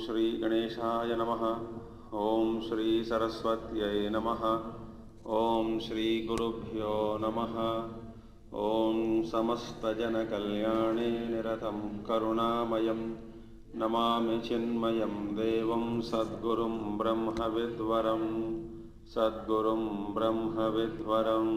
श्री गणेशाय नमः। ओम श्री सरस्वत्यै नमः। ओम श्री गुरुभ्यो नमः। ओम समस्तजनकल्याणे निरतं करुणामयं नमामि चिन्मयं देवं सद्गुरुं ब्रह्मविद्वरं सद्गुरुं ब्रह्मविद्वरम्।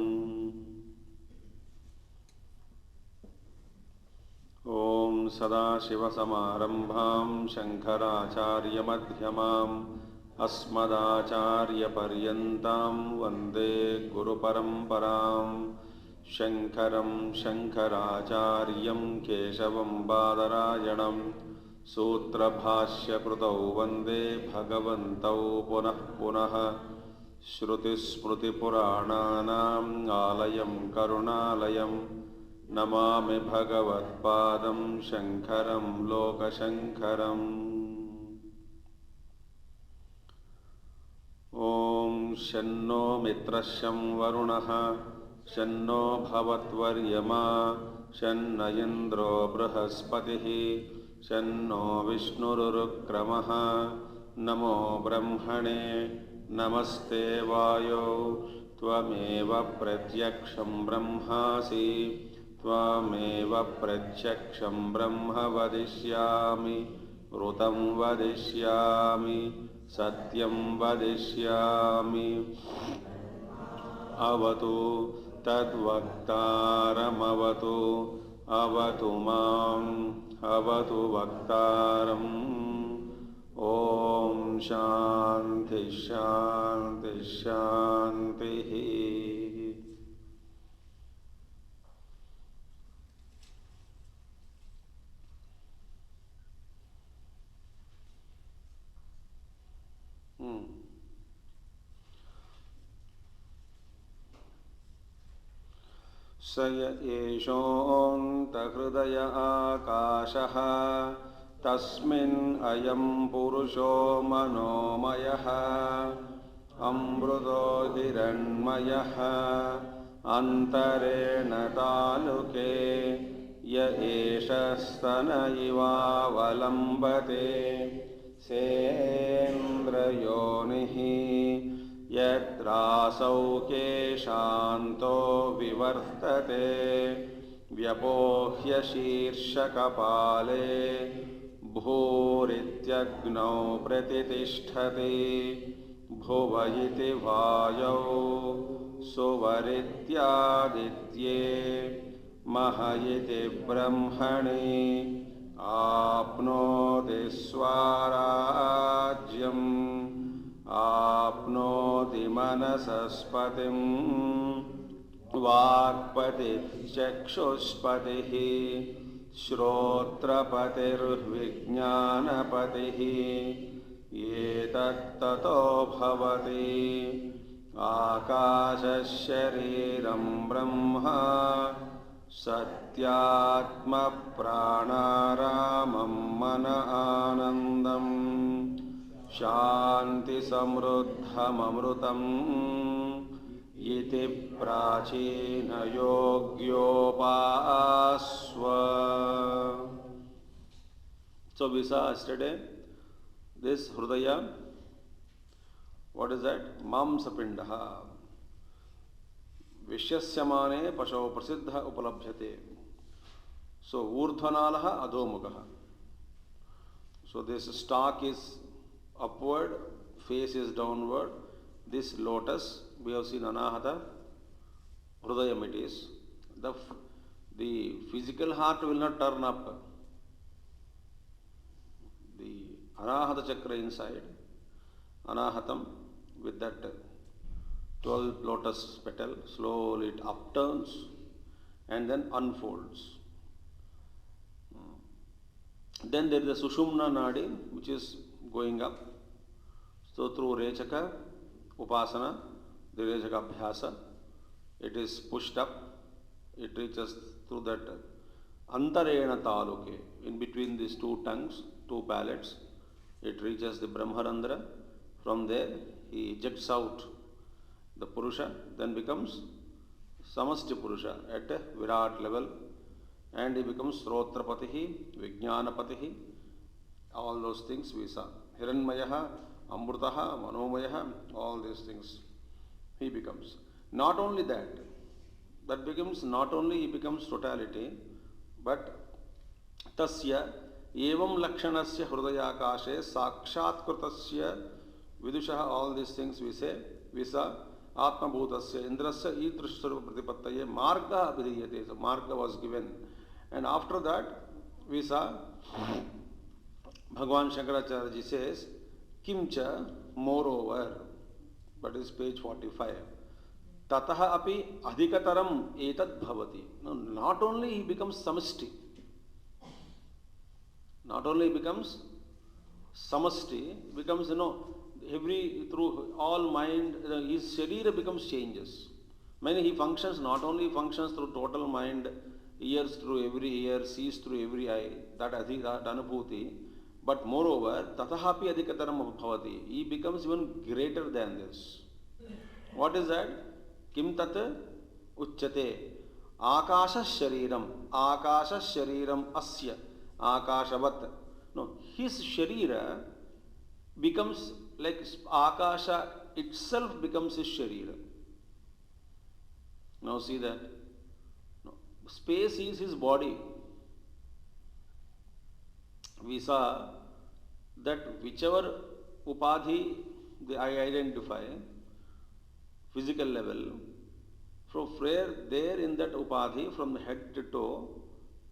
ओम सदाशिवसमारंभां शंकराचार्यमध्यमाम् अस्मदाचार्यपर्यन्तां वन्दे गुरुपरम्परां। शंकरं शंकराचार्यं केशवं बादरायणं सूत्रभाष्यकृतौ वन्दे भगवन्तौ पुनः पुनः। श्रुतिस्मृतिपुराणानाम् आलयं करुणालयं नमामि भगवत्पादं शंकरं लोकशंकरम्। ओम शन्नो मित्रशं वरुणः शन्नो भवत्वर्यमा शन्न इन्द्रो बृहस्पतिः शन्नो विष्णुरुक्रमः। नमो ब्रह्मणे नमस्ते वायो त्वमेव प्रत्यक्षं ब्रह्मासि त्वमेव प्रत्यक्षं ब्रह्म वदिष्यामि ऋतं वदिष्यामि सत्यं वदिष्यामि। अवतु तद्वक्तारमवतु अवतु माम् अवतु वक्तारम्। ओम शांति शांति शांतिः। स य एषोऽन्तहृदय आकाशः तस्मिन् अयं पुरुषो मनोमयः अमृतो हिरण्मयः अन्तरेण तालुके य एष स्तन इवावलम्बते सेन्द्रयोनिः यत्रासौ केशान्तो विवर्तते व्यपोह्य शीर्षकपाले भूरित्यग्नौ प्रतितिष्ठति भुव इति वायौ सुवरित्यादित्ये मह इति ब्रह्मणि आपनोति स्वाराज्यम् आपनोति मनसस्पतिं वाक्पतिश्चक्षुष्पतिः श्रोत्रपतिर्विज्ञानपतिः एतत्ततो भवति। आकाशशरीरं ब्रह्मा सत्यात्मप्राणारामं मन आनन्दम् शांति समृद्धममृतम् इति प्राचीनयोग्योपास्व। So we saw yesterday this Hridaya. What is that? Mamsapindaha. Vishyasyamane pasho prasiddha upalabhyate. So urdhvanalaha adhomukaha. So this stalk is upward, face is downward. This lotus, we have seen anahata, hridayam it is. The physical heart will not turn up. The anahata chakra inside, anahatam, with that 12 lotus petal, slowly it upturns and then unfolds. Then there is a Sushumna Nadi, which is going up. So through Rechaka, Upasana, the Rechaka Abhyasa, it is pushed up. It reaches through that Antarena Taluke, in between these two tongues, two palates. It reaches the Brahmarandra. From there, he ejects out the Purusha, then becomes Samasti Purusha at a Virat level, and he becomes Srotrapatihi, Vijnanapatihi, All those things we saw. Hiranmayaha, Amrutaha, Manomayaha, all these things he becomes. Not only that, that becomes not only he becomes totality, but tasya evam lakshanasya hridayakashe sakshatkritasya vidusha, all these things we say, visa atmabhutasya indrasya idrishsvarupa pratipattaye marga abhidiyate. So marga was given. And after that, we saw Bhagavan Shankaracharya ji says, Kimcha, moreover, that is page 45. Tataha api adhikataram etad bhavati. Now, not only he becomes samasti, not only he becomes samasti, becomes, every, through all mind, his sharira becomes changes. Many he functions, not only functions through total mind, ears through every ear, sees through every eye, that anubhuti, but moreover, tatahapi adhikataram bhavati, he becomes even greater than this. What is that? Kim tat uchyate akasha shariram asya akashavat. No, his sharira becomes like akasha itself becomes his sharira. Now see that. No, space is his body. We saw that whichever upadhi I identify, physical level, from where there in that upadhi, from the head to toe,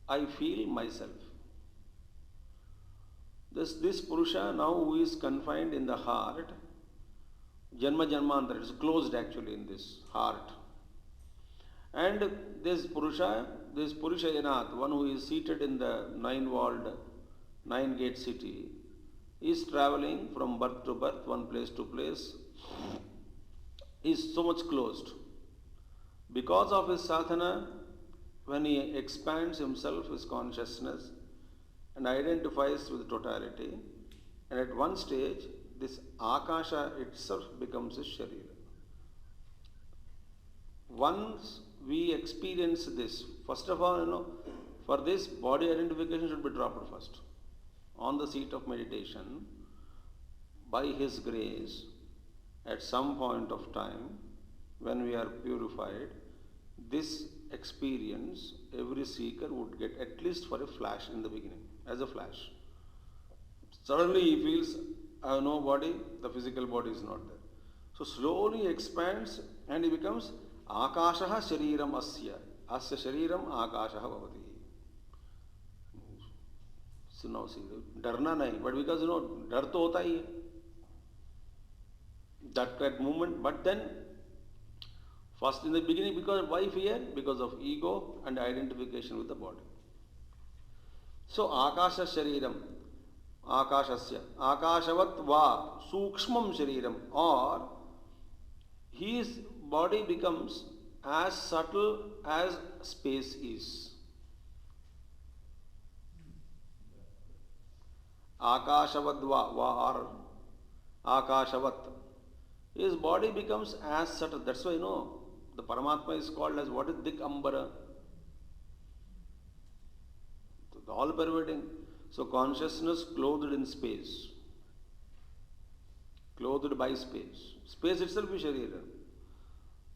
I feel myself. This Purusha now who is confined in the heart, Janma Janmantra, is closed actually in this heart. And this Purushayanath, one who is seated in the nine-walled, nine-gate city, is traveling from birth to birth, one place to place, is so much closed. Because of his sadhana, when he expands himself, his consciousness, and identifies with totality, and at one stage, this Akasha itself becomes his Sharira. Once we experience this, first of all, for this, body identification should be dropped first. On the seat of meditation, by his grace, at some point of time, when we are purified, this experience every seeker would get at least for a flash in the beginning, as a flash. Suddenly he feels, I have no body, the physical body is not there. So slowly expands and he becomes Akashaha Shariram Asya. Asya Shariram Akashaha Bhavati. So now see, darna nahi, but because dar to hota hi hai. That movement, but then first in the beginning, because why fear? Because of ego and identification with the body. So Akasha Shariram, Akashasya, Akashavat va Sukshmam Shariram, or his body becomes as subtle as space is. Akashavat va or Akashavat. His body becomes as subtle. That's why the Paramatma is called as what is Dik Ambara. All pervading. So consciousness clothed in space. Clothed by space. Space itself is Sharira.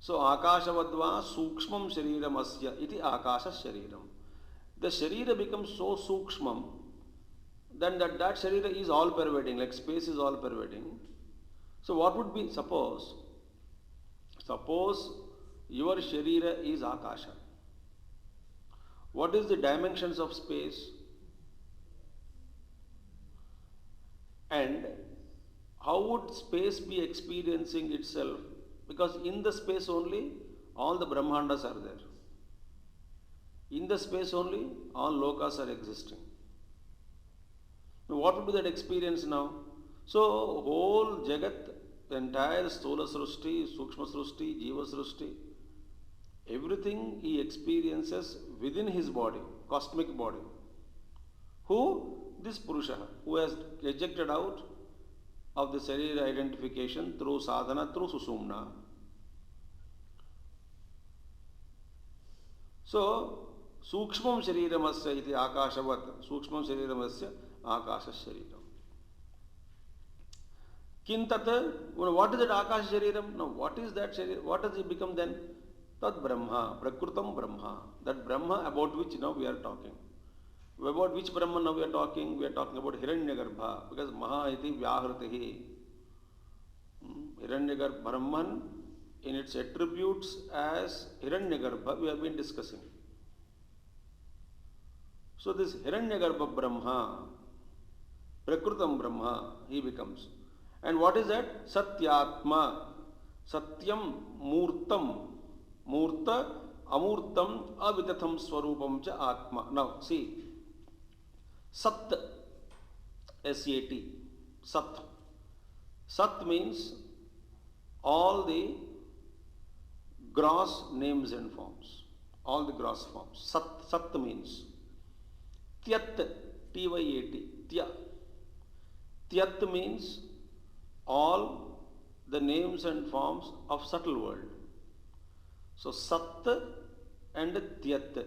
So Akashavadva Sukshmam Shariram Asya iti Akasha Shariram. The Sharira becomes so Sukshmam, then that Sharira is all pervading, like space is all pervading. So what would be, suppose your Sharira is Akasha. What is the dimensions of space? And how would space be experiencing itself? Because in the space only, all the Brahmandas are there. In the space only, all lokas are existing. Now what would be that experience now? So whole Jagat, the entire Stula Srushti, Sukshma Srushti, Jiva Srushti, everything he experiences within his body, cosmic body. Who? This Purusha, who has ejected out of the Sarira identification through sadhana, through Susumna. So, Sukshmam Shariram Asya iti Akashavat, Sukshmam Shariram Asya Akasha Shariram. Kintat, what is that Akasha Shariram? Now, what is that Shariram? What does it become then? Tad Brahma, Prakrutam Brahma. That Brahma about which now we are talking. About which Brahman now we are talking? We are talking about Hiranyagarbha, because Maha iti Vyahratihi. Hiranyagarbha Brahman in its attributes as Hiranyagarbha we have been discussing. So this Hiranyagarbha Brahma, Prakrutam Brahma, he becomes. And what is that? Satyatma, Satyam Murtam, Murta, Amurtam, Avitatham Swarupam cha Atma. Now see, Sat, S-A-T, Sat. Sat means all the gross names and forms. All the gross forms. Sat, Sat means. Tyat, T-Y-A-T, Tya. Tyat means all the names and forms of subtle world. So Sat and Tyat.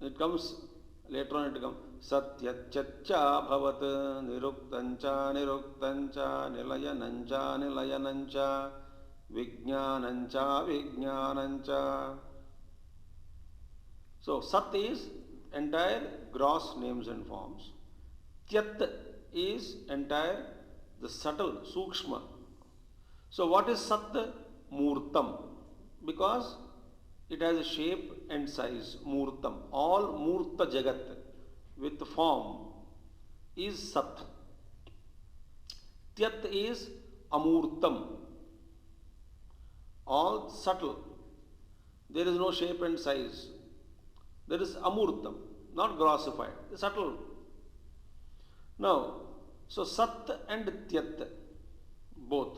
It comes later on. It comes Satyaccha Bhavat Niruktancha Niruktancha Nilayanancha Nilayanancha Vijnanancha Vijnanancha. So Sat is entire gross names and forms. Tyat is entire the subtle Sukshma. So what is Sat? Murtam. Because it has a shape and size, Murtam. All Murta Jagat with form is Sat. Tyat is Amurtam. All subtle. There is no shape and size. There is Amurtam, not grossified, subtle. Now, so Sat and Tyat, both.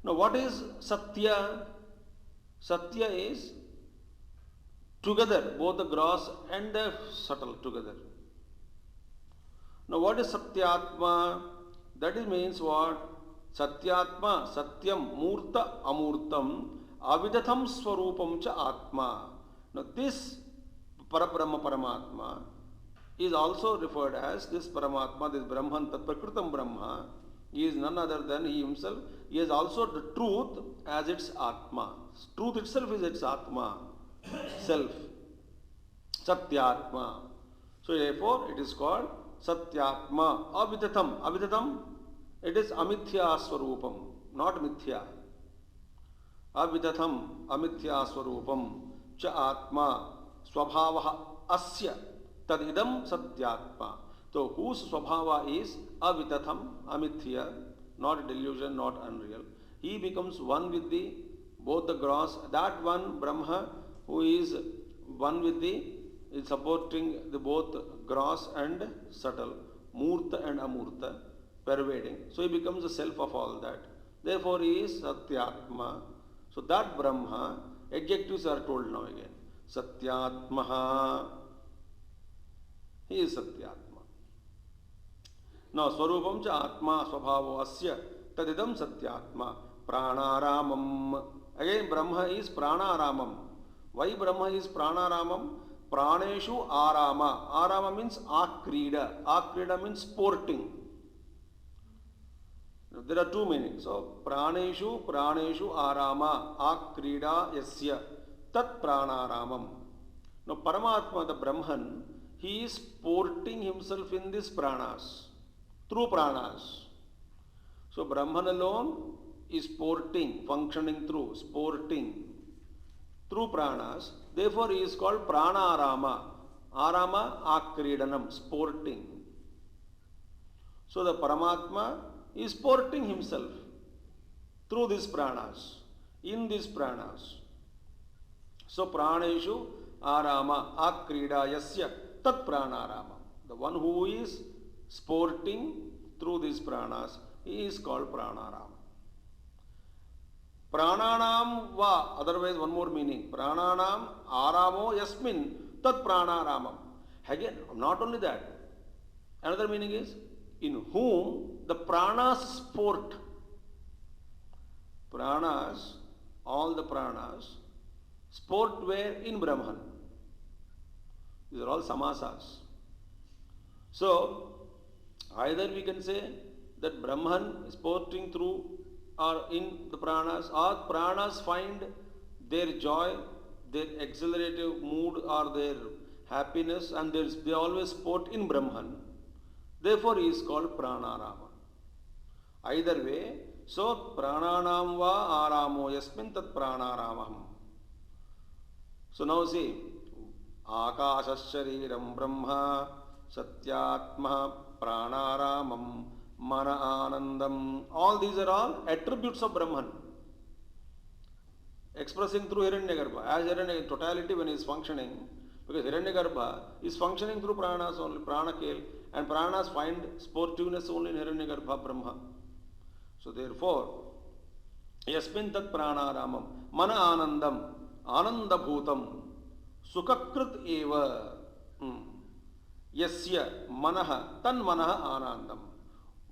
Now, what is Satya? Satya is together, both the gross and the subtle together. Now, what is Satyatma? That is means what? Satyatma, Satyam, Murta, Amurtam, Avidatham Swarupam cha Atma. Now, this Parabrahma Paramatma is also referred as this Paramatma, this Brahman, Tat Prakrutam Brahma. He is none other than he himself. He is also the truth as its Atma. Truth itself is its Atma, self. Satyatma. So therefore it is called Satyatma. Avidatham. Avidatham, it is Amithya Swarupam, not Mithya. Avidatham, Amithya Swarupam, cha Atma, Swabhava Asya, Tadidam Satyatma. So whose Swabhava is Avitatham, Amithya, not delusion, not unreal. He becomes one with the both the gross, that one Brahma who is one with the, is supporting the both gross and subtle, Murta and Amurta, pervading. So he becomes the self of all that. Therefore he is Satyatma. So that Brahma, adjectives are told now again. Satyatmaha. He is Satyatma. Now Swarupam cha Atma Swabhavo Asya Tadidam Satyatma Pranaramam. Again Brahma is Pranaramam. Why Brahma is Pranaramam? Praneshu Arama. Arama means Akrida. Akrida means sporting. There are two meanings. So Praneshu Arama Akrida Yasya Tat Pranaramam. Now Paramatma, the Brahman, he is sporting himself in these pranas, through pranas. So Brahman alone is sporting, functioning through, sporting through pranas. Therefore he is called Pranarama. Arama Akridanam, sporting. So the Paramatma is sporting himself through these pranas, in these pranas. So Praneshu Arama Akrida Yasya Tat Pranarama. The one who is sporting through these pranas, he is called Pranarama. Prananam va, otherwise one more meaning. Prananam aramo yasmin tat pranaramam. Again, not only that, another meaning is in whom the pranas sport. Pranas, all the pranas sportwear in Brahman. These are all samasas. So, either we can say that Brahman is sporting through or in the pranas, or pranas find their joy, their exhilarative mood or their happiness, and they always sport in Brahman. Therefore, he is called Pranarama. Either way, so Prananam va aramo yasmin tat Pranaramam. So now see, Akashashariram Brahma Satyatma Pranaramam Mana Anandam. All these are all attributes of Brahman, expressing through Hiranyagarbha. As Hiranyagarbha, totality when he is functioning, because Hiranyagarbha is functioning through pranas only, pranakil, and pranas find sportiveness only in Hiranyagarbha Brahma. So therefore, Yasmin tat Pranaramam Mana Anandam Ananda Bhutam Sukakrit eva Yasya Manaha Tan Manaha Anandam.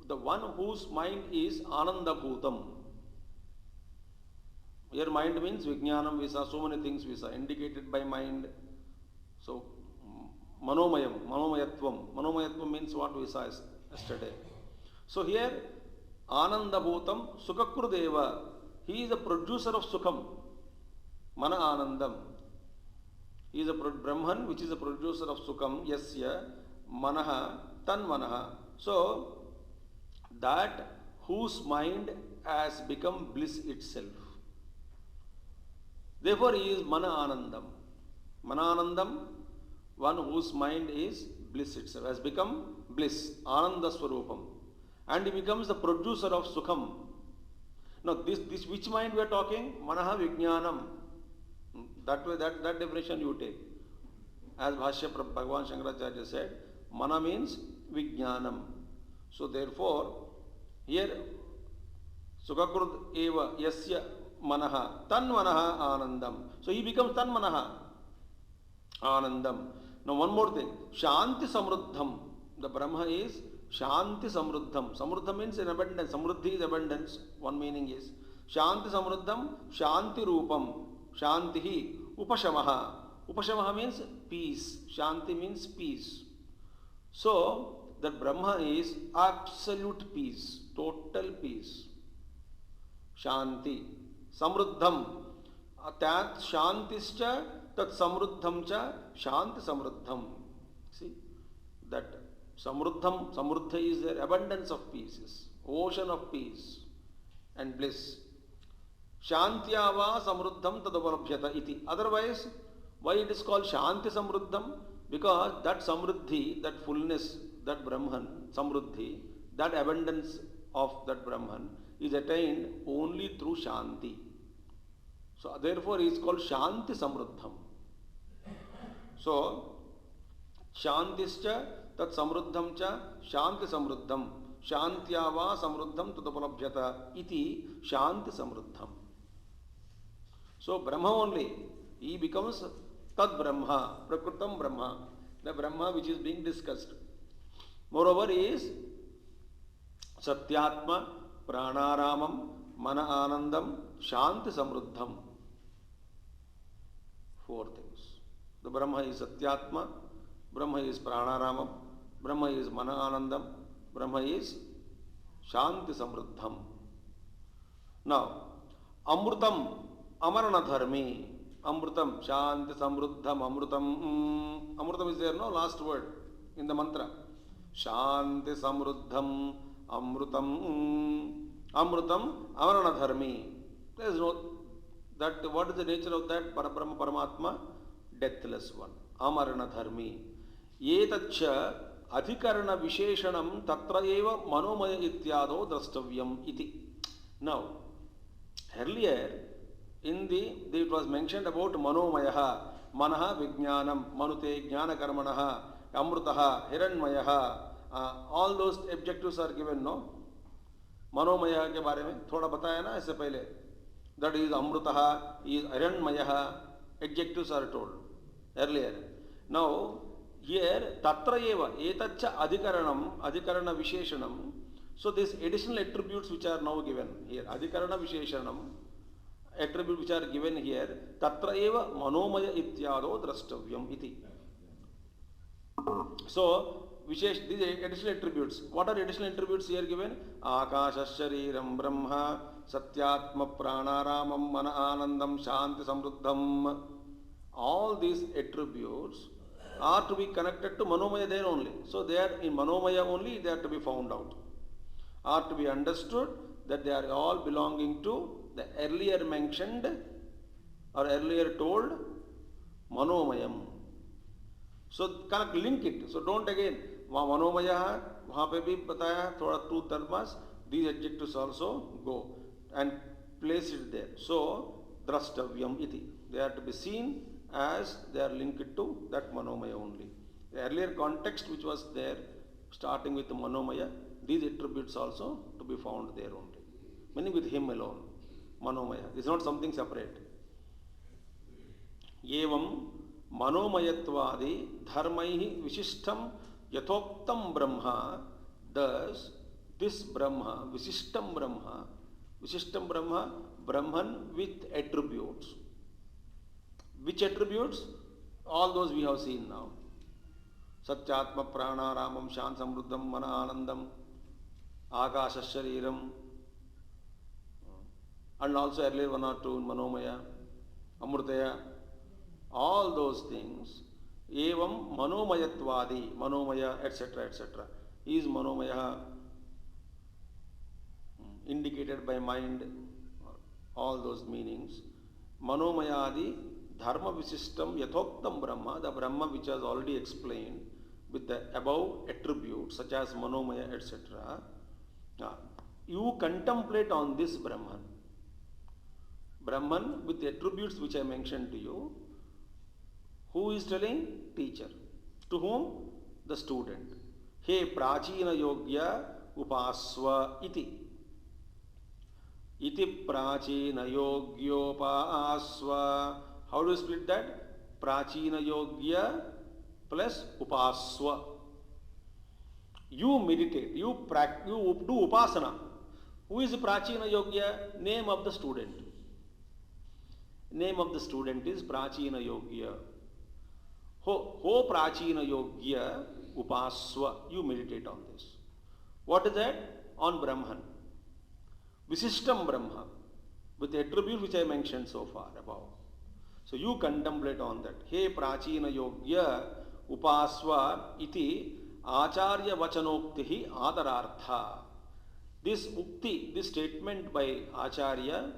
The one whose mind is Ananda Bhutam. Here mind means Vijnanam Visa, so many things Visa, indicated by mind. So Manomayam, Manomayatvam. Manomayatvam means what we saw yesterday. So here Ananda Bhutam Sukakrudeva. He is the producer of Sukham. Mana Anandam. He is a Brahman which is a producer of Sukham. Yasya Manaha Tan Manaha. So that whose mind has become bliss itself. Therefore he is Mana Anandam. Mana Anandam, one whose mind is bliss itself, has become bliss, Ananda Swarupam. And he becomes the producer of Sukham. Now this which mind we are talking? Manaha Vijnanam. That way, that definition you take. As Bhashya Bhagavan Shankaracharya said, Mana means Vijnanam. So therefore, here Sukakrut eva yasya manaha tan manaha anandam. So he becomes tan manaha anandam. Now one more thing, Shanti Samruddham. The Brahma is Shanti Samruddham. Samruddham means in abundance. Samruddhi is abundance. One meaning is Shanti Samruddham, Shanti Rupam, Shantihi, Upashamaha. Upashamaha means peace. Shanti means peace. So that Brahma is absolute peace, total peace. Shanti. Samruddham. Tat Shantischa tat Samruddham cha Shanti Samruddham. See that Samruddham, Samruddha is there, abundance of pieces, ocean of peace and bliss. Shantyava Samruddham tadavarabhyata iti. Otherwise, why it is called Shanti Samruddham? Because that Samruddhi, that fullness, that Brahman, Samruddhi, that abundance of that Brahman is attained only through Shanti. So therefore he is called Shanti Samruddham. So Shantischa tat Samruddham cha Shanti Samruddham. Shantyava Samruddham tadapalabhyata iti Shanti Samruddham. So Brahma only, he becomes Tad Brahma, Prakrutam Brahma, the Brahma which is being discussed. Moreover, he is Satyatma, Pranaramam, Mana Anandam, Shanti Samruddham. Four things. The Brahma is Satyatma, Brahma is Pranaramam, Brahma is Mana Anandam, Brahma is Shanti Samruddham. Now, Amrutam, Amarana Dharmi. Amrutam, Shanti Samruddham, Amrutam. Amrutam is there, no? Last word in the mantra. Shanti Samruddham, Amrutam. Amrutam, Amarana Dharmi. There is no, that, what is the nature of that? Parabrahma, Paramatma? Deathless one. Amarana Dharmi. Yetacha Adhikarana Visheshanam Tatra eva Manomaya Ityado Drastavyam iti. Now, earlier, it was mentioned about Manomayaha, Manaha Vijnanam, Manute, Jnana Karmanaha, Amrutaha, Hiranmayaha, all those adjectives are given, no? Manomayaha के बारे में थोड़ा बताया ना इससे पहले. That is Amrutaha, is Hiranmayaha, adjectives are told earlier. Now, here, Tatra eva, Etacha Adhikaranam, Adhikarana Visheshanam. So, these additional attributes which are now given here, Adhikarana Visheshanam, attributes which are given here, tatra eva manomaya ityado drashtavyam iti. So Vishesh, these additional attributes. What are additional attributes here given? Akasha shariram brahma satyatma pranaramam mana anandam shanti samruddham. All these attributes are to be connected to manomaya there only. So they are in manomaya only, they are to be found out, are to be understood, that they are all belonging to the earlier mentioned or earlier told manomayam. So connect, link it. So don't again वहाँ मनोमय है, वहाँ पे भी बताया थोड़ा two terms, these adjectives also go and place it there. So drashtavyam iti, they are to be seen as they are linked to that manomaya only. The earlier context which was there, starting with the manomaya, these attributes also to be found there only, meaning with him alone. Manomaya is not something separate. Evam manomayatwadi dharmaihi vishishtam yathoktam brahma. Thus this brahma, vishishtam brahma, brahman with attributes. Which attributes? All those we have seen now. Satyatma prana ramam shan samruddham mana anandam akasha shariram, and also earlier one or two in manomaya, amrutaya, all those things. Evam manomayatvadi, manomaya, etc., etc. Is manomaya indicated by mind, all those meanings. Manomayadi dharma visishtam yathoktam brahma, the brahma which was already explained with the above attributes such as manomaya, etc. You contemplate on this Brahman. Brahman with the attributes which I mentioned to you. Who is telling? Teacher. To whom? The student. He prachina yogya upasva iti. Iti prachina yogyopasva. How do you split that? Prachina yogya plus upasva. You meditate, you do upasana. Who is prachina yogya? Name of the student. Name of the student is prachina yogya. Ho prachina yogya upasva. You meditate on this. What is that? On Brahman. Visishtam Brahma, with the attribute which I mentioned so far above. So you contemplate on that. He prachina yogya upasva iti acharya vachanoktihi adarartha. This ukti, this statement by acharya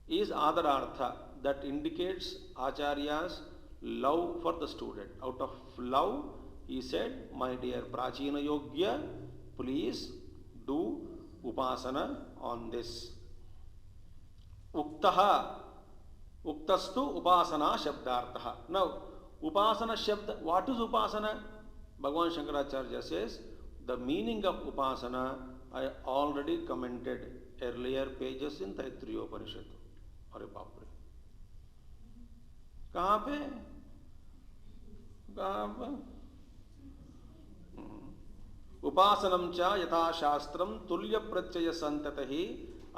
is adarartha, that indicates acharya's love for the student. Out of love, he said, my dear prachina yogya, please do upasana on this. Uktaha, uktastu upasana shabdartha. Now, upasana shabda, what is upasana? Bhagavan Shankaracharya says, the meaning of upasana I already commented earlier pages in Taittiriya Upanishad. अरे बाप रे, कहाँ पे? उपासनम च यथा शास्त्रम तुल्य प्रत्यय संततहि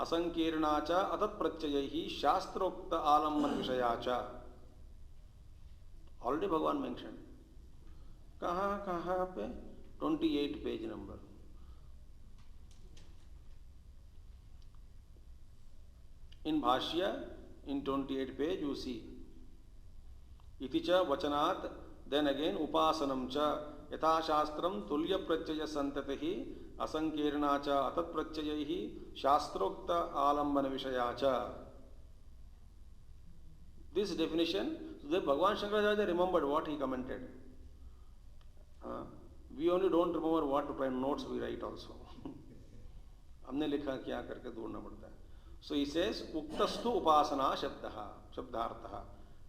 असंकीर्णा च अतत् प्रत्ययैहि शास्त्रोक्त आलम्बन विषया च. ऑलरेडी भगवान मेंशन. कहाँ पे? 28 page number. In Bhashya, in 28 page, you see. Iti cha vachanat, then again upasanam cha yatha shastram tulya pratyaya santatihi asankirna cha atat pratyayaihi shastrokta alambana vishaya cha. This definition, so Bhagavan Shankaracharya remembered what he commented. We only don't remember what notes we write also. हमने लिखा क्या करके ढूंढना पड़ता है. So he says, Uktastu upasana shabdartha.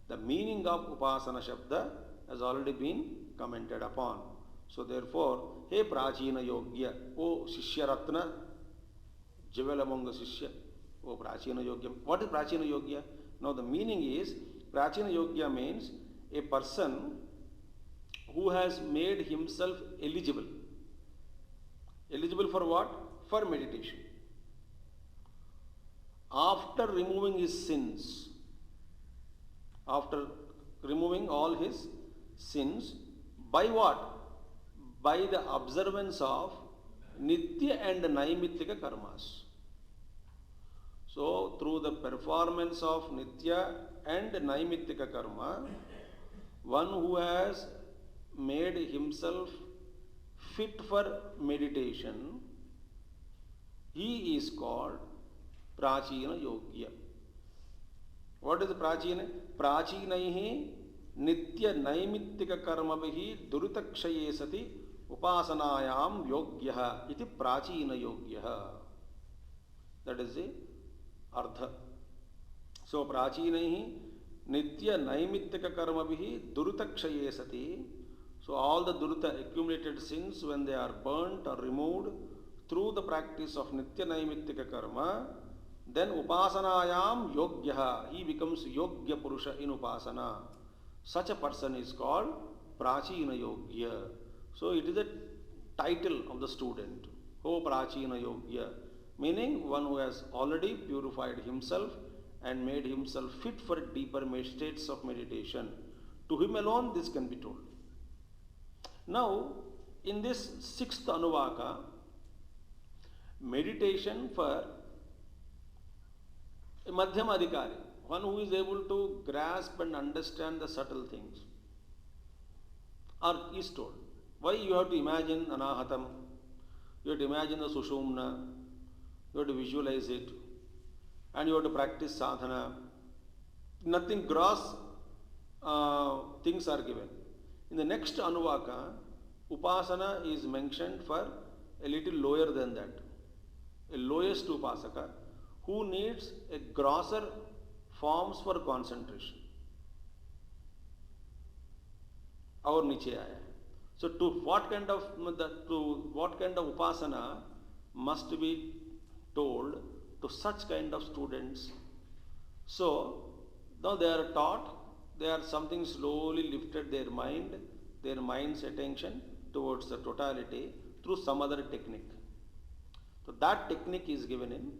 The meaning of upasana shabda has already been commented upon. So therefore, He prachina yogya, O Shishya Ratna, jewel among the Shishya, O prachina yogya. What is prachina yogya? Now the meaning is, prachina yogya means a person who has made himself eligible. Eligible for what? For meditation. after removing his sins, after removing all his sins, by what? By the observance of Nitya and Naimittika karmas. So, through the performance of Nitya and Naimittika karma, one who has made himself fit for meditation, he is called Prachina Yogya. What is Prachina? Prachinaihi Nitya Naimittika karmabihi duritakshaye sati upasanayam yogyaha iti Prachina Yogyaha. That is the Artha. So, Prachinaihi Nitya Naimittika karmabihi duritakshaye sati. So, all the durita accumulated sins, when they are burnt or removed through the practice of Nitya Naimittika karma, then Upasanayam Yogyaha, he becomes Yogya Purusha in Upasana. Such a person is called Prachina Yogya. So, it is a title of the student. O Prachina Yogya, meaning one who has already purified himself and made himself fit for deeper states of meditation. To him alone this can be told. Now, in this sixth Anuvaka, meditation for a Madhyama Adhikari, one who is able to grasp and understand the subtle things, is told. Why you have to imagine Anahatam, you have to imagine the Sushumna, you have to visualize it, and you have to practice sadhana. Nothing gross things are given. In the next Anuvaka, Upasana is mentioned for a little lower than that. A lowest Upasaka who needs a grosser forms for concentration. Our Nichaya. So to what kind of Upasana must be told to such kind of students? So now they are taught, they are something slowly lifted their mind's attention towards the totality through some other technique. So that technique is given in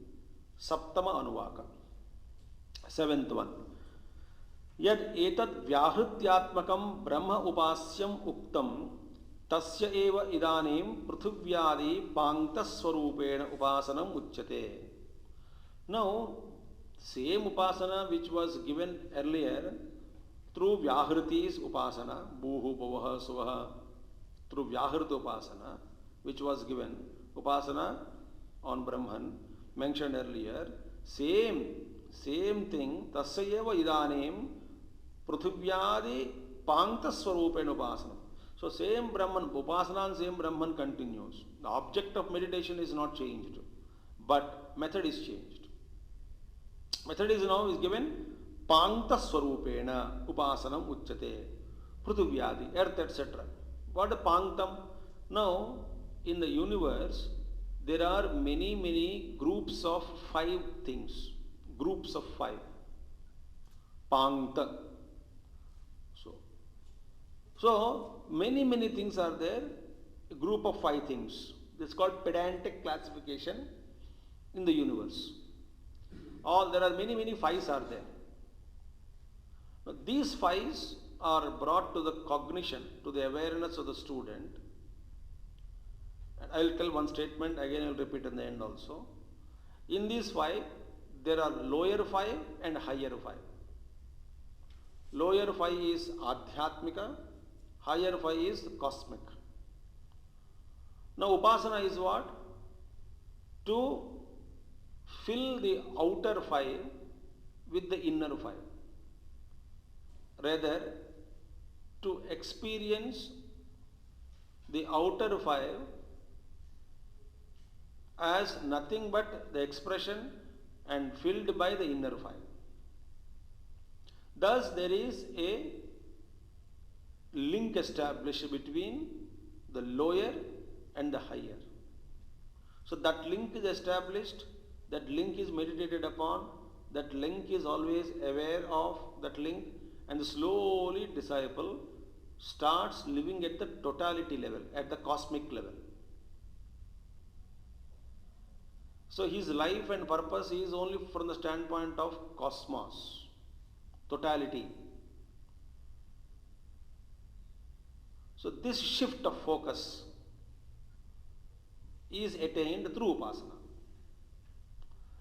Saptama Anuvaka. Seventh one. Yad etat vyahrityatmakam brahma upasyam uktam tasya eva idanim prithvyadi panktaswarupena upasanam uchyate. Now, same upasana which was given earlier through Vyahritis upasana, Bhuhu, Bhavaha, Suvaha, through Vyahrita upasana, which was given, upasana on Brahman, mentioned earlier, same thing, Tasyeva Idanim, Prithvyadi Panktaswarupena upasana. So same Brahman, upasana and same Brahman continues. The object of meditation is not changed, but method is changed. Method is now given Pankta Swarupena Upasanam Uchyate Prithvyadi, earth, etc. What is Panktam? Now, in the universe, there are many groups of 5 things. Groups of 5. Pankta. So many things are there. A group of 5 things. This is called pedantic classification in the universe. There are many fives are there. Now, these fives are brought to the cognition, to the awareness of the student. And I will tell one statement, again I will repeat in the end also. In these 5, there are lower 5 and higher 5. Lower 5 is Adhyatmika, higher 5 is cosmic. Now, Upasana is what? To fill the outer 5 with the inner 5. Rather, to experience the outer 5 as nothing but the expression and filled by the inner 5. Thus, there is a link established between the lower and the higher. So, that link is established, that link is meditated upon, that link is always aware of that link, and slowly disciple starts living at the totality level, at the cosmic level. So his life and purpose is only from the standpoint of cosmos, totality. So this shift of focus is attained through upasana.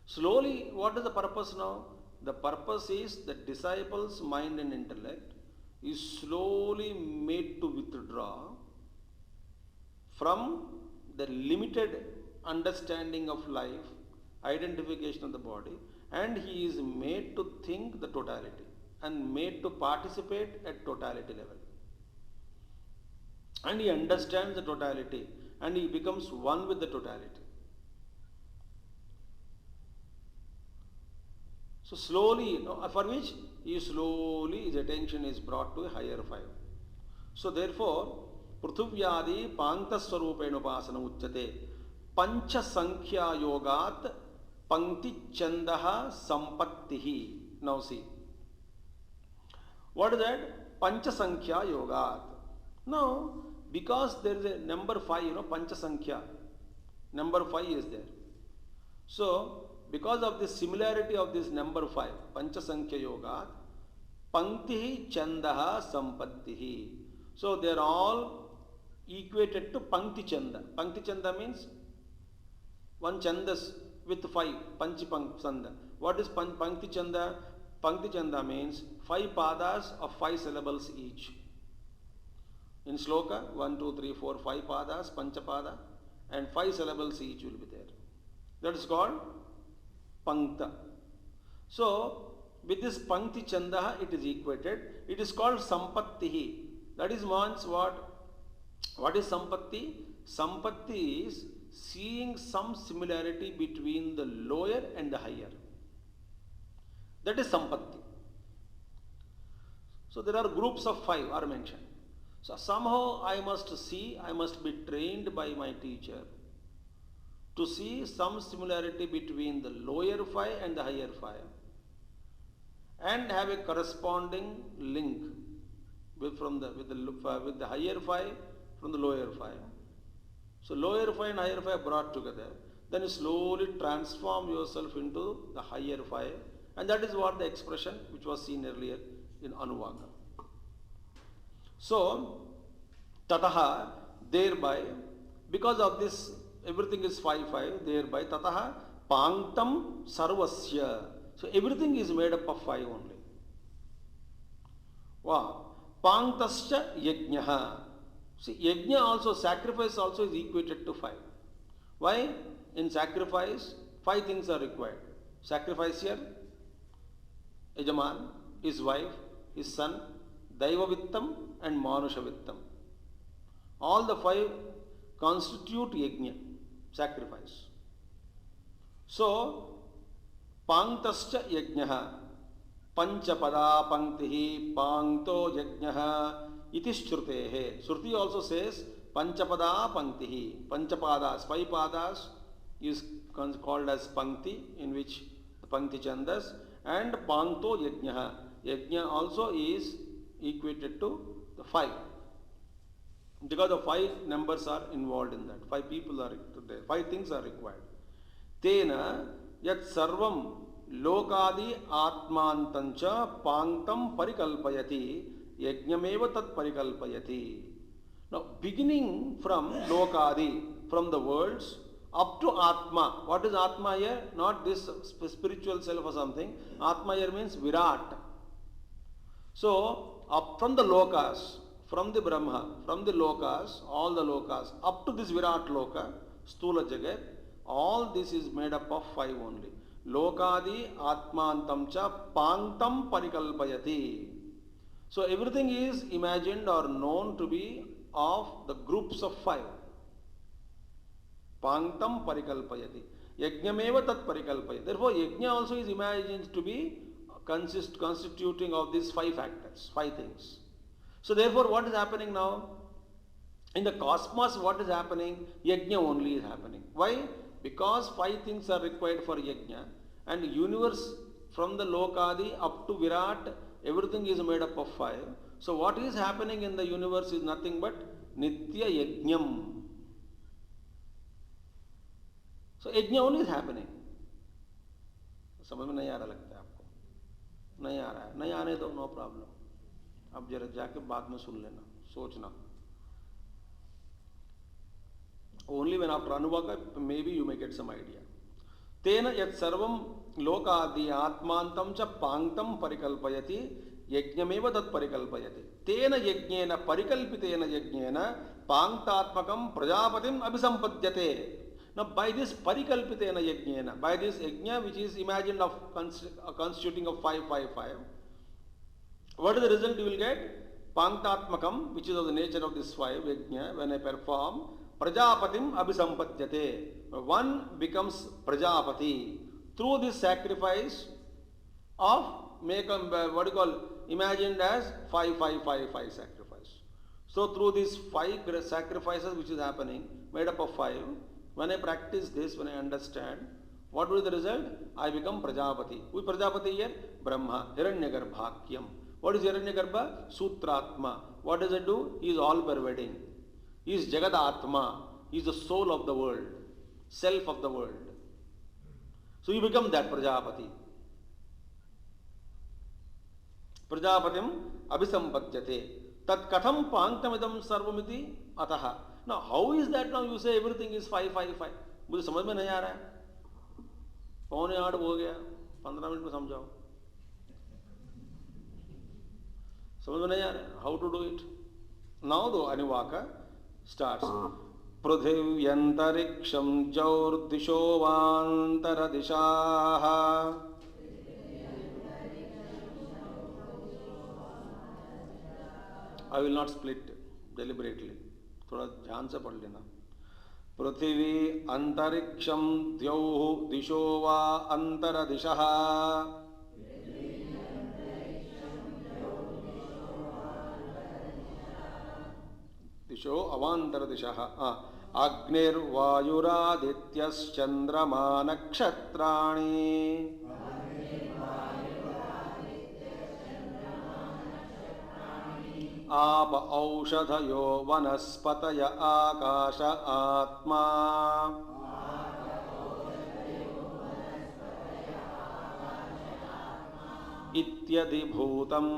Slowly, what is the purpose now? The purpose is the disciple's mind and intellect is slowly made to withdraw from the limited understanding of life, identification of the body, and he is made to think the totality and made to participate at totality level. And he understands the totality and he becomes one with the totality. So slowly, for which his attention is brought to a higher five. So therefore, Pruthuvyadi Panktaswarupena Upasana Uchyate Pancha Sankhya Yogat Pankti Chandaha Sampattihi. Now see. What is that? Pancha Sankhya Yogat. Now, because there is a number 5, Pancha Sankhya. Number 5 is there. So, because of the similarity of this number 5, Pancha Sankhya Yogat, Panktihi Chandaha Sampattihi. So, they are all equated to Pankti Chanda. Pankti Chanda means one Chandas with 5, Panchi Chanda. What is Pankti Chanda? Pankti Chanda means 5 padas of 5 syllables each. In Shloka, 1, 2, 3, 4, 5 padas, Panchapada, and 5 syllables each will be there. That is called Pankta. So, with this Pankti Chanda, it is equated. It is called Sampattihi. That is means what? What is Sampatti? Sampatti is seeing some similarity between the lower and the higher. That is Sampatti. So, there are groups of 5 are mentioned. So, somehow I must be trained by my teacher to see some similarity between the lower 5 and the higher 5 and have a corresponding link with the higher 5 from the lower 5. So, lower 5 and higher 5 brought together. Then you slowly transform yourself into the higher 5, and that is what the expression which was seen earlier in Anuvaka. So, Tataha, thereby, because of this, everything is 5, 5, thereby, Tataha, Panktam Sarvasya. So, everything is made up of 5 only. Wow. Panktascha Yajnaha. See, Yajna also, sacrifice also is equated to 5. Why? In sacrifice, 5 things are required. Sacrificer, Yajaman, his wife, his son, Daivavittam and Manushavittam. All the 5 constitute Yajna, sacrifice. So, Panktascha Yajnaha, Panchapada Panktihi, Pankto Yajnaha, Iti Shrutehe. Shruti also says Panchapada Panktihi. Panchapadas, 5 padas is called as Pankti, in which the Pankti Chandas, and Pankto Yajnaha. Yajna also is equated to the 5. Because the 5 numbers are involved in that. 5 people are there. 5 things are required. Tena yat sarvam lokadi atmantancha panktam parikalpayati yajnameva tat parikalpayati. Now, beginning from lokadi, from the worlds, up to Atma. What is Atma here? Not this spiritual self or something. Atma here means Virat. So, up from the lokas, from the Brahma, from the lokas, all the lokas, up to this Virat Loka, Stula Jagat, all this is made up of 5 only. Lokadi Atmantam cha Panktam Parikalpayati. So, everything is imagined or known to be of the groups of 5. Panktam Parikalpayati. Yajnameva tat Parikalpayati. Therefore, Yajna also is imagined to be constituting of these 5 factors, 5 things. So therefore, what is happening now? In the cosmos, what is happening? Yajna only is happening. Why? Because 5 things are required for Yajna, and universe from the Lokadi up to Virat, everything is made up of 5. So what is happening in the universe is nothing but Nitya Yajnam. So yajna only is happening. समझ में नहीं आ रहा लगता है आपको? नहीं आ रहा है, नहीं आने दो, नो प्रॉब्लम. अब जरा जाके बाद में सुन लेना, सोचना. Only when after anuvaka, maybe you may get some idea. तेन यत् सर्वं लोकादि आत्मान्तं च पांक्तं परिकल्पयति यज्ञमेव तत् परिकल्पयति. तेन यज्ञेन परिकल्पितेन यज्ञेन पांक्तात्मकं प्रजापतिम् अभिसंपद्यते. Now by this परिकल्पितेन यज्ञेन, by this yajna which is imagined of constituting of 555, what is the result you will get? Panktatmakam, which is of the nature of this 5 yajna, when I perform, Prajapatim abhisampadyate. One becomes Prajapati through this sacrifice of what you call imagined as 5555 sacrifice. So through these 5 sacrifices which is happening, made up of 5, when I practice this, when I understand, what will be the result? I become Prajapati. Who is Prajapati here? Brahma, Hiranyagarbhakyam. What is Hiranyagarbha? Sutratma. What does it do? He is all pervading. He is Jagadatma. He is the soul of the world, self of the world. So you become that Prajapati. Prajapatim abhisampadyate. Tat katham panktamidam sarvamiti ataha. Now how is that now you say everything is 555? मुझे समझ में नहीं आ रहा है. 7:45 हो गया, 15 minute में समझाओ. समझ में नहीं आ रहा है. How to do it? Now the Anuvaka starts. पृथिव्यन्तरिक्षं जौर्दिशो वान्तरदिशाः I will not split deliberately. थोड़ा ध्यान से पढ़ लेना. पृथिवी अंतरिक्षं द्यौः दिशो वा अंतरदिशः. दिशो अवान्तरदिशः. अग्निर्वायुरादित्यश्चन्द्रमा नक्षत्राणि. आप औषधयो वनस्पतय आकाश आत्मा. इत्यधिभूतम्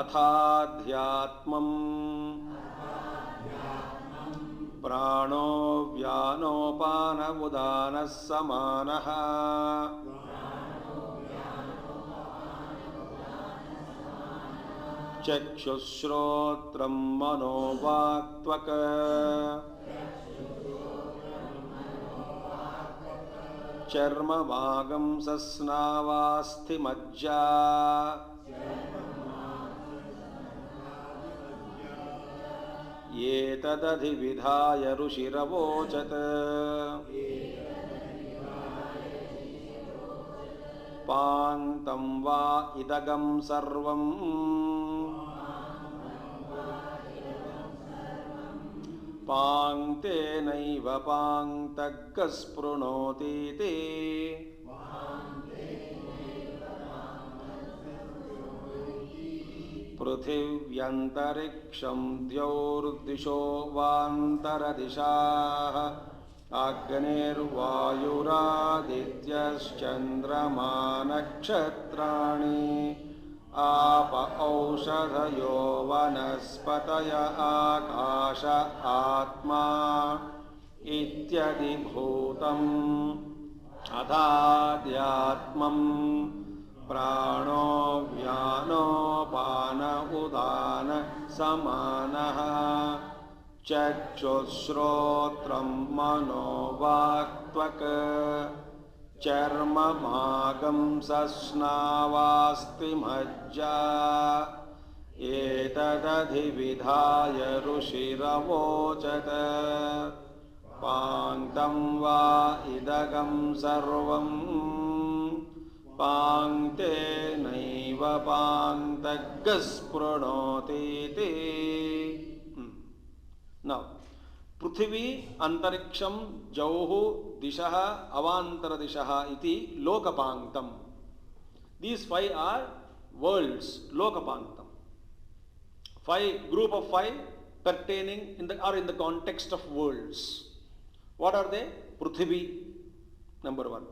अथाध्यात्मम् प्राणो व्यानोपान उदानः समानः. चक्षुश्रोत्रं मनोवाक्त्वक् चर्मवागं सस्नावास्थिमज्जा. एतदधिविधाय ऋषिरवोचत्. पाङ्क्तं वा इदगं सर्वम् पाङ्क्तेनैव पाङ्क्तग्गः स्पृणोतीति. पृथिव्यन्तरिक्षं द्यौर्दिशो वान्तरदिशाः. अग्निर्वायुरादित्यश्चन्द्रमा नक्षत्राणि. आप औषधयो वनस्पतय आकाश आत्मा. इत्यधिभूतम् अथाध्यात्मम् प्राणो व्यानोपान उदान समानः. चक्षुश्रोत्रं मनोवाक्त्वक् चर्ममागं सस्नावास्तिमज्जा. एतदधिविधाय ऋषिरवोचत्. पाङ्क्तं वा इदगं सर्वं पाङ्क्तेनैव पाङ्क्तग्गः स्पृणोतीति. Now, पृथिवी अंतरिक्षम जौः दिशः अवांतर दिशः इति लोकपांक्तम. These 5 are worlds, लोकपांक्तम. 5 group of 5 pertaining in the context of worlds. What are they? Prithvi, number one.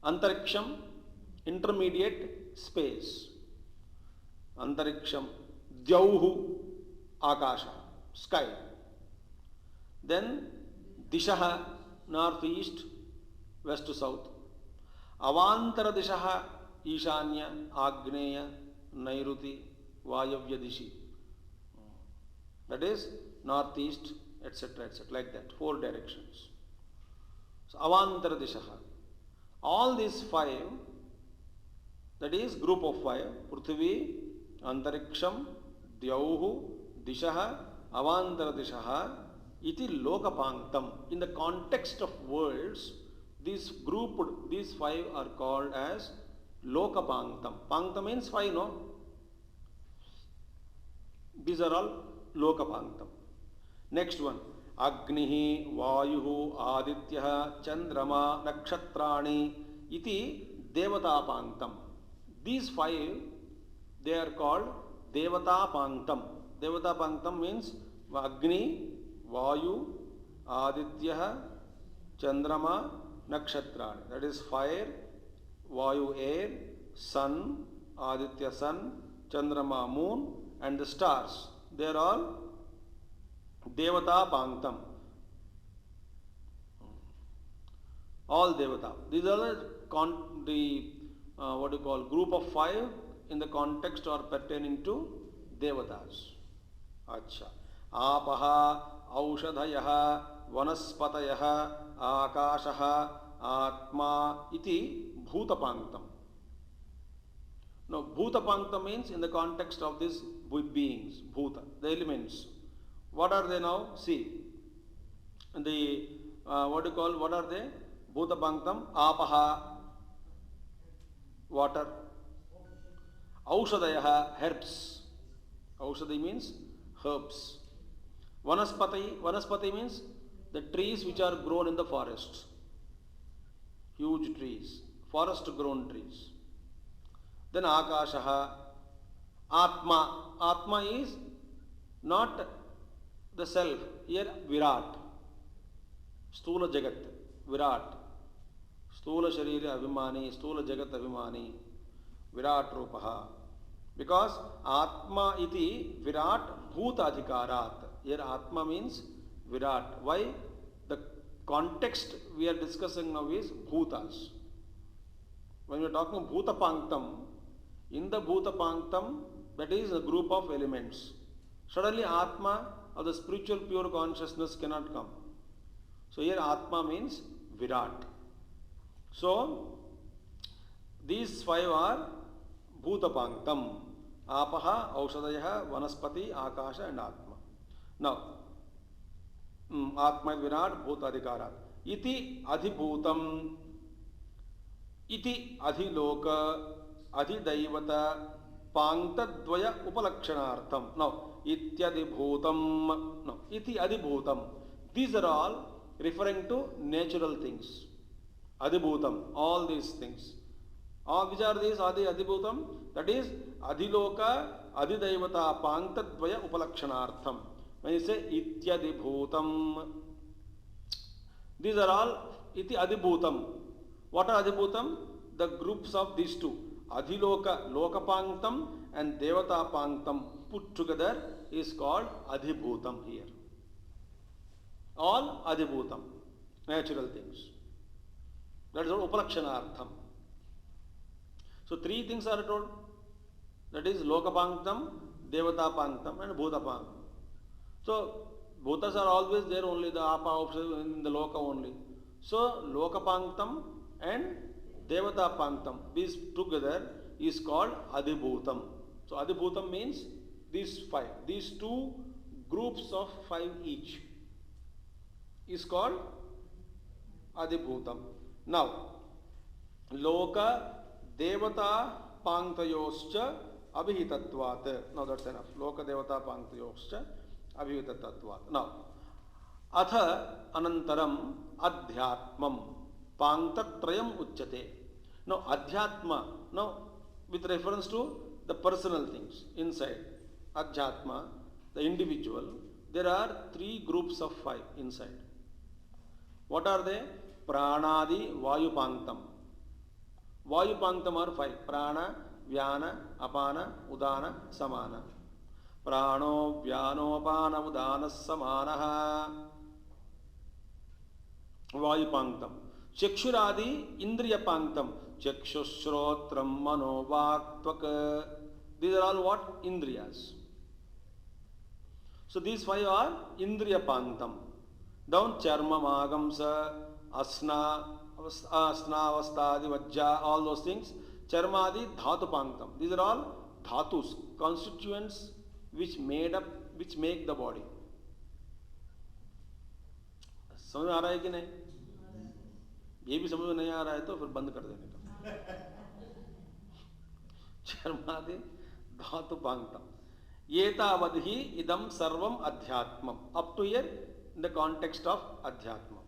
Antariksham, intermediate space. Antariksham. Dyauhu, Akasha, sky. Then Dishaha, northeast, west to south. Avantara Dishaha, Ishanya, Agneya, Nairuti, Vayavya Dishi. That is northeast, etc., etc., like that, 4 directions. So Avantara Dishaha. All these 5, that is group of 5, Prithvi, Antariksham, Dyauhu, Dishaha, Avantara Dishaha, iti Lokapanktam. In the context of worlds, these 5 are called as Lokapanktam. Panktam means 5, no? These are all Lokapanktam. Next one. Agnihi, Vayuhu, Adityaha, Chandrama, Nakshatrani, iti Devatapanktam. These 5, they are called Devatapanktam. Devatapanktam means Agni, Vayu, Adityaha, Chandrama, Nakshatrani. That is fire, Vayu air, sun, Aditya sun, Chandrama moon, and the stars. They are all Devatapanktam. All Devata. These are the group of 5 in the context or pertaining to Devatas. Acha. Apaha, Aushadhayaha, Vanaspatayaha, Akashaha, Atma, iti Bhutapanktam. Now, Bhutapanktam means in the context of these beings, Bhuta, the elements. What are they now? See, the, what are they? Bhutapanktam, Apaha, water. Aushadayaha, herbs. Aushadhi means herbs. Vanaspati means the trees which are grown in the forest. Huge trees, forest grown trees. Then Akashaha, Atma. Atma is not the self. Here Virat. Stula Jagat. Virat. Stula Sharira Abhimani, Stula Jagat Abhimani. Virat Rupaha. Because Atma iti Virat Bhuta Adhikarat. Here Atma means Virat. Why? The context we are discussing now is Bhutas. When we are talking Bhutapanktam, in the Bhutapanktam, that is a group of elements. Suddenly Atma or the spiritual pure consciousness cannot come. So here Atma means Virat. So these 5 are Bhutapanktam. Apaha, Aushadayaha, Vanaspati, Akasha and Atma. Now, Atma is Virat, Bhuta Adhikarat. Iti Adhibhutam, iti Adhiloka, Adhidaivata, Panktadvaya Upalakshanartham. Now, Ityadibhutam, no, Iti Adhibhutam. These are all referring to natural things. Adhibhutam, all these things. Which are these Adhibhutam? That is Adhiloka, Adhidaivata, Panktadvaya Upalakshanartham. When you say Ityadibhutam, these are all Iti Adhibhutam. What are Adhibhutam? The groups of these 2. Adhiloka, Lokapanktam and Devatapanktam put together is called Adhibhutam here. All Adhibhutam, natural things. That is all Upalakshanartham. So 3 things are told. That is Lokapanktam, Devatapanktam and Bhutapanktam. So Bhutas are always there only, the Apa in the Loka only. So Lokapanktam and Devatapanktam, these together is called Adhibhutam. So Adhibhutam means these 5. These 2 groups of 5 each is called Adhibhutam. Now, Loka Devata Panktayoscha Abhihitatvat. Now that's enough. Loka Devata Panktayoscha Abhihitatvat. Now, Atha Anantaram Adhyatmam Panktatrayam Uchyate. Now, Adhyatma, now with reference to the personal things inside. Adhyatma, the individual, there are 3 groups of 5 inside. What are they? Pranadi Vayupanktam. Vayupanktam are 5. Prana, Vyana, Apana, Udana, Samana. Prano, Vyano, Apana, Udana, Samanaha. Vayupanktam. Chakshuradi Indriyapanktam. Chakshushrotram Mano Vaktvaka. These are all what? Indriyas. So these 5 are Indriyapanktam. Down Charmam Agamsa, Asna, Avastadi, Vajja, all those things. Charmadi Dhatupanktam. These are all Dhatus, constituents which make the body. समझ में आ रहा है कि नहीं? ये भी समझ में नहीं आ रहा है तो फिर बंद कर देने का. चर्मादि धातुपांगतम. एतावद्धि इदम सर्वम अध्यात्मम. Up to here in the context of adhyatma.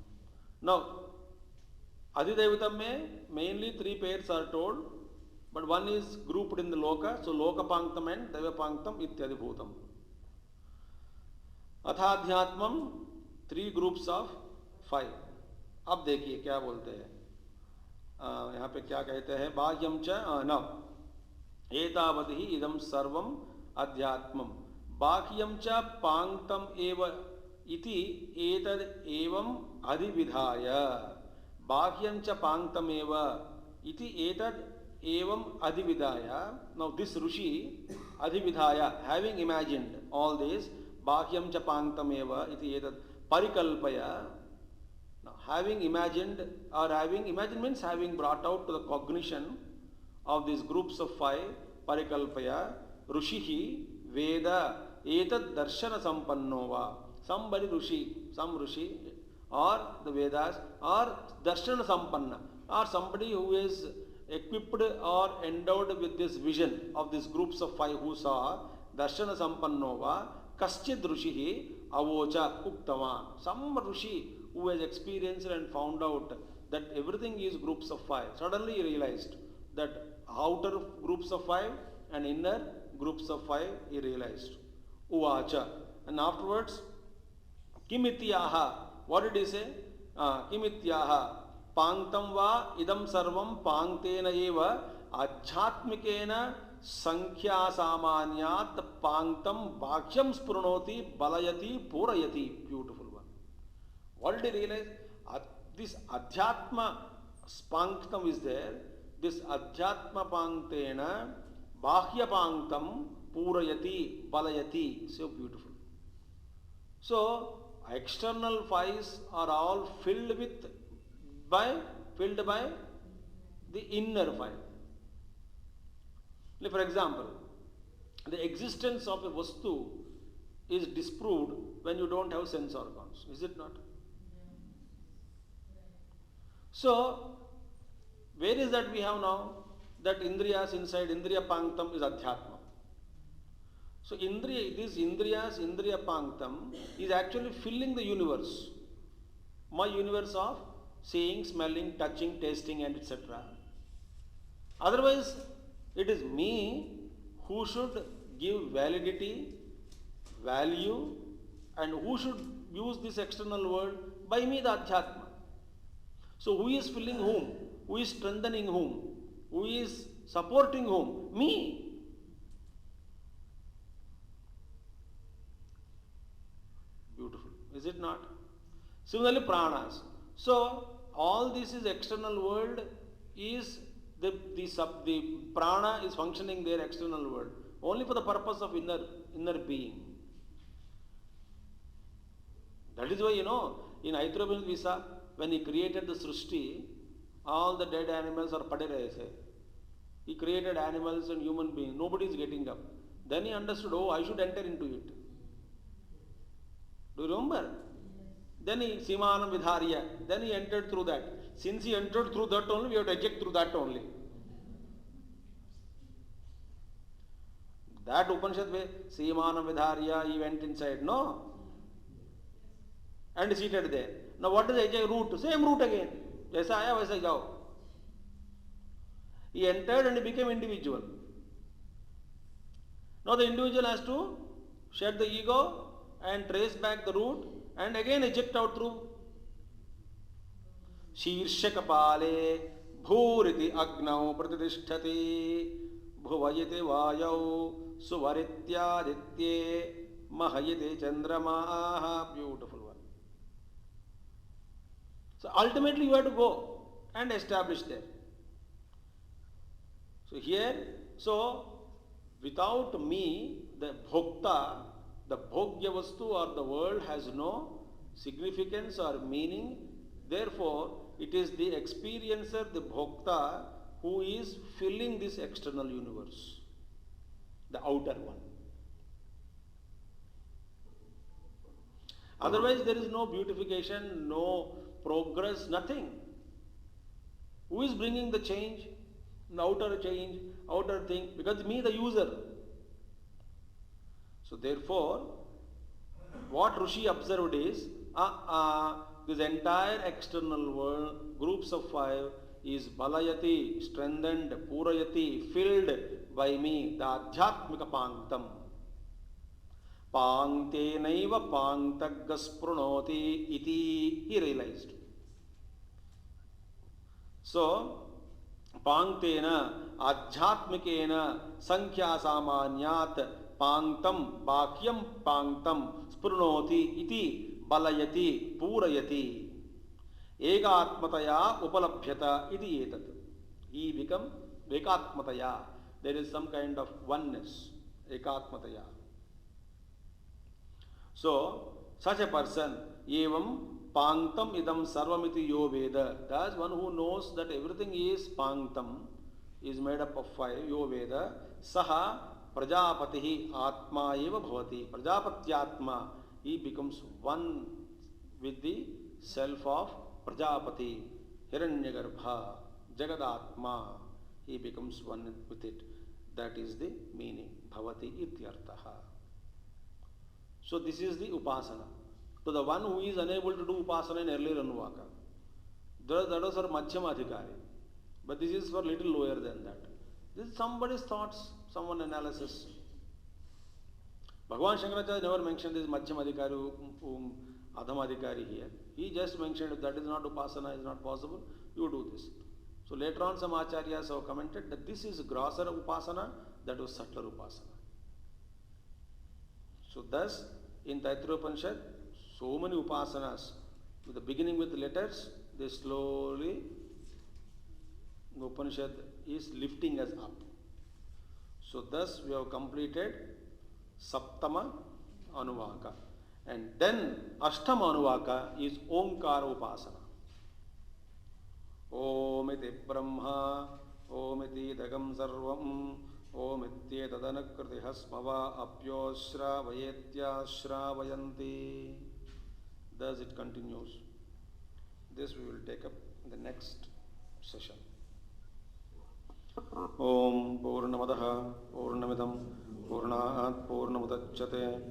Now, Adhidevatam में mainly 3 pairs are told, but one is grouped in the loka, so lokapanktam and devapanktam ityadi bhutam. Athadhyatmam 3 groups of 5. अब देखिए क्या बोलते हैं, यहाँ पे क्या कहते हैं. बाह्यम च न एतावद्धि इदम सर्वम अध्यात्मम. बाह्यम च पांक्तम एव इति एतद एवं अधिविधाय. बाह्यं च पांक्तमेव इति एतद एवं अधिविधाय. Now this Rishi अधिविधाय, having imagined all this, बाह्यं च पांक्तमेव इति एतद परिकल्पय. Now having imagined, or having imagined means having brought out to the cognition of these groups of 5, परिकल्पय, ऋषि वेद एतद दर्शन संपन्नो वा. Somebody Rishi, some Rishi, or the Vedas, or Darshana Sampanna, or somebody who is equipped or endowed with this vision of these groups of 5 who saw Darshana Sampannova, Kaschid Rishi Avocha Uktama. Some Rishi who has experienced and found out that everything is groups of 5. Suddenly he realized that outer groups of 5 and inner groups of 5 he realized. Uvacha. And afterwards, Kimityaha. What did he say? Kimityaha. Panktam va idam sarvam panktena eva adhyatmikena sankhya samanyat panktam bhakyam spurnoti balayati purayati. Beautiful one. What did he realize? This adhyatma panktam is there. This adhyatma panktena bhakya panktam purayati balayati. So beautiful. So external 5s are all filled by the inner 5. For example, the existence of a vastu is disproved when you don't have sense organs, is it not? So where is that we have now? That indriyas inside indriya panktam is adhyatma. So this indriyas, indriya panktam is actually filling the universe. My universe of seeing, smelling, touching, tasting and etc. Otherwise, it is me who should give validity, value, and who should use this external world? By me, the adhyatma. So who is filling whom? Who is strengthening whom? Who is supporting whom? Me. Beautiful, is it not? Similarly, pranas. So all this is external world, is the prana is functioning there, external world, only for the purpose of inner being. That is why, in Aitravin Visa, when he created the Srishti, all the dead animals are pade rahe the. He created animals and human beings. Nobody is getting up. Then he understood, oh, I should enter into it. Do you remember? Then he Simanam Vidharya. Then he entered through that. Since he entered through that only, we have to eject through that only. That Upanishad way, Simanam Vidharya, he went inside. No. And seated there. Now what is the route? Same route again. Jaisa aaya, waisa jao. He entered and he became individual. Now the individual has to shed the ego and trace back the route and again eject out through शीर्षकपाले भूरिति अग्नौ प्रतिष्ठति भुवयति वायौ सुवरित्यादित्ये महयति चंद्रमाः. Beautiful one. So ultimately you have to go and establish there. So here, so without me, the bhokta, the bhogya vastu or the world has no significance or meaning. Therefore, it is the experiencer, the bhokta, who is filling this external universe, the outer one. Otherwise, there is no beautification, no progress, nothing. Who is bringing the change, the outer change, outer thing? Because me, the user. So therefore, what Rishi observed is, this entire external world, groups of 5, is balayati, strengthened, purayati, filled by me, the adhyatmika panktam. Panktenaiva panktagga sprunoti iti, he realized. So, panktena, adhyatmikena, sankhya samanyat, panktam, bakyam panktam, sprunoti iti, balayati, purayati. Ekatmataya upalabhyata iti etat. He become ekatmataya. There is some kind of oneness. Ekatmataya. So, such a person, evam panktam idam sarvamiti yo veda. That's one who knows that everything is panktam, is made up of 5, yo veda. Saha prajapatihi atma eva bhavati. Prajapatyatma, he becomes one with the self of Prajapati, Hiranyagarbha, Jagadatma, he becomes one with it. That is the meaning, Bhavati ityartaha. So this is the Upasana. To the one who is unable to do Upasana in earlier Anuvaka, that was for Madhyama Adhikari. But this is for little lower than that. This is somebody's thoughts, someone analysis. Bhagavan Shankaracharya never mentioned this Madhyama Adhikari, Adhama Adhikari here. He just mentioned if that is not Upasana, is not possible, you do this. So later on some Acharyas have commented that this is grosser Upasana, that was subtler Upasana. So thus, in Taittiriya Upanishad, so many Upasanas, with the beginning with letters, they slowly, the Upanishad is lifting us up. So thus we have completed Saptama Anuvaka. And then Ashtama Anuvaka is Omkara Upasana. Om iti Brahma, Om iti Dagam Sarvam, Om iti Tadanakriti Hasmava Apyo Shravayetya Shravayante. Thus it continues. This we will take up in the next session. Om Purnamadaha Purnamidam Purnat Purnamudachyate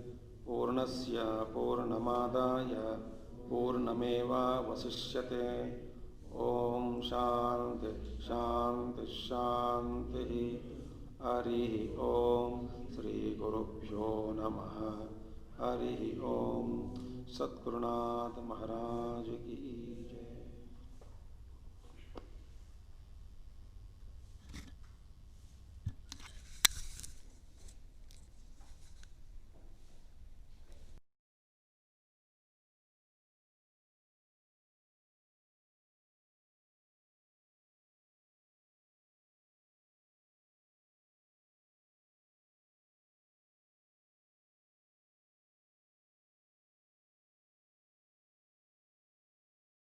Purnasya Purnamadaya Purnameva Vasishyate. Om Shanti Shanti Shanti. Hari Om Sri Gurubhyo Namaha. Hari Om Satgurunath Maharaj Ki